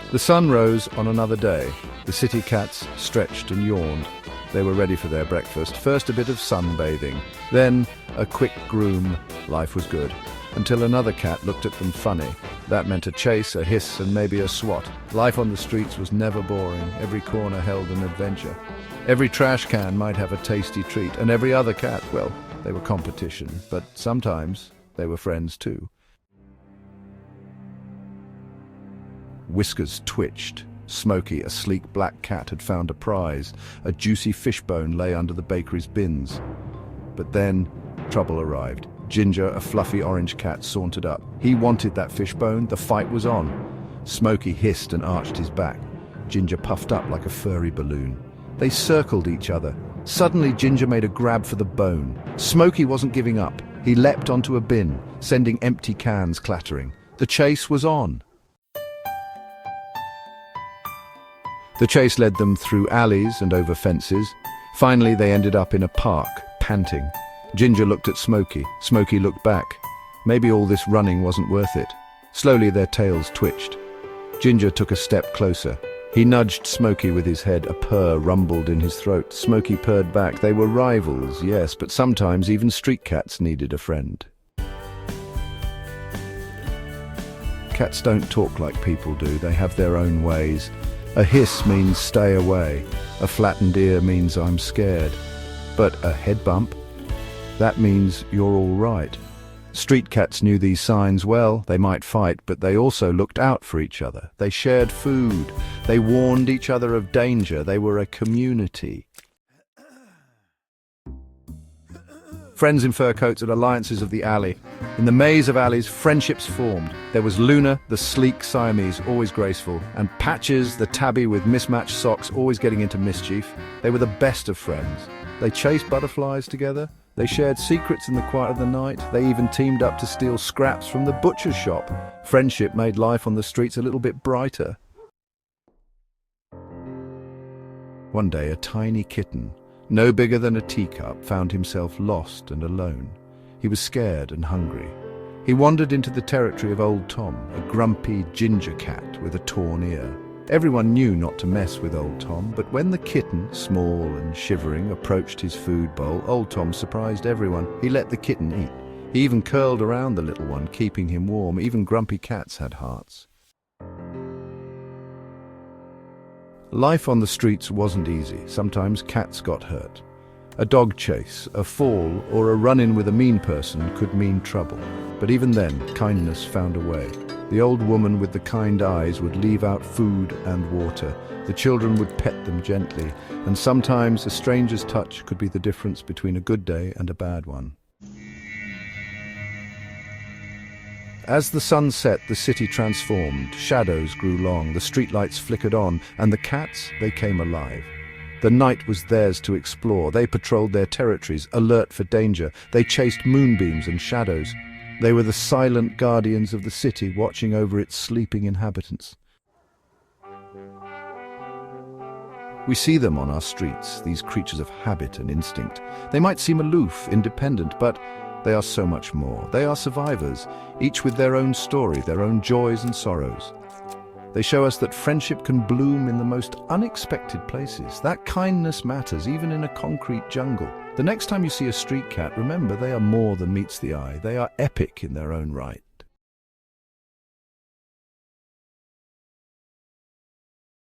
The sun rose on another day. The city cats stretched and yawned. They were ready for their breakfast. First a bit of sunbathing, then a quick groom. Life was good. Until another cat looked at them funny. That meant a chase, a hiss, and maybe a swat. Life on the streets was never boring. Every corner held an adventure. Every trash can might have a tasty treat, and every other cat, well, they were competition, but sometimes they were friends too. Whiskers twitched. Smokey, a sleek black cat, had found a prize. A juicy fishbone lay under the bakery's bins. But then trouble arrived. Ginger, a fluffy orange cat, sauntered up. He wanted that fishbone. The fight was on. Smokey hissed and arched his back. Ginger puffed up like a furry balloon. They circled each other. Suddenly, Ginger made a grab for the bone. Smokey wasn't giving up. He leapt onto a bin, sending empty cans clattering. The chase was on. The chase led them through alleys and over fences. Finally, they ended up in a park, panting. Ginger looked at Smokey. Smokey looked back. Maybe all this running wasn't worth it. Slowly, their tails twitched. Ginger took a step closer. He nudged Smokey with his head. A purr rumbled in his throat. Smokey purred back. They were rivals, yes, but sometimes even street cats needed a friend. Cats don't talk like people do. They have their own ways. A hiss means stay away. A flattened ear means I'm scared. But a head bump? That means you're all right. Street cats knew these signs well. They might fight, but they also looked out for each other. They shared food. They warned each other of danger. They were a community. Friends in fur coats and alliances of the alley. In the maze of alleys, friendships formed. There was Luna, the sleek Siamese, always graceful, and Patches, the tabby with mismatched socks, always getting into mischief. They were the best of friends. They chased butterflies together. They shared secrets in the quiet of the night. They even teamed up to steal scraps from the butcher's shop. Friendship made life on the streets a little bit brighter. One day, a tiny kitten, no bigger than a teacup, found himself lost and alone. He was scared and hungry. He wandered into the territory of Old Tom, a grumpy ginger cat with a torn ear. Everyone knew not to mess with Old Tom, but when the kitten, small and shivering, approached his food bowl, Old Tom surprised everyone. He let the kitten eat. He even curled around the little one, keeping him warm. Even grumpy cats had hearts. Life on the streets wasn't easy. Sometimes cats got hurt. A dog chase, a fall, or a run-in with a mean person could mean trouble. But even then, kindness found a way. The old woman with the kind eyes would leave out food and water. The children would pet them gently, and sometimes a stranger's touch could be the difference between a good day and a bad one. As the sun set, the city transformed. Shadows grew long, the streetlights flickered on, and the cats, they came alive. The night was theirs to explore. They patrolled their territories, alert for danger. They chased moonbeams and shadows. They were the silent guardians of the city, watching over its sleeping inhabitants. We see them on our streets, these creatures of habit and instinct. They might seem aloof, independent, but they are so much more. They are survivors, each with their own story, their own joys and sorrows. They show us that friendship can bloom in the most unexpected places. That kindness matters, even in a concrete jungle. The next time you see a street cat, remember they are more than meets the eye. They are epic in their own right.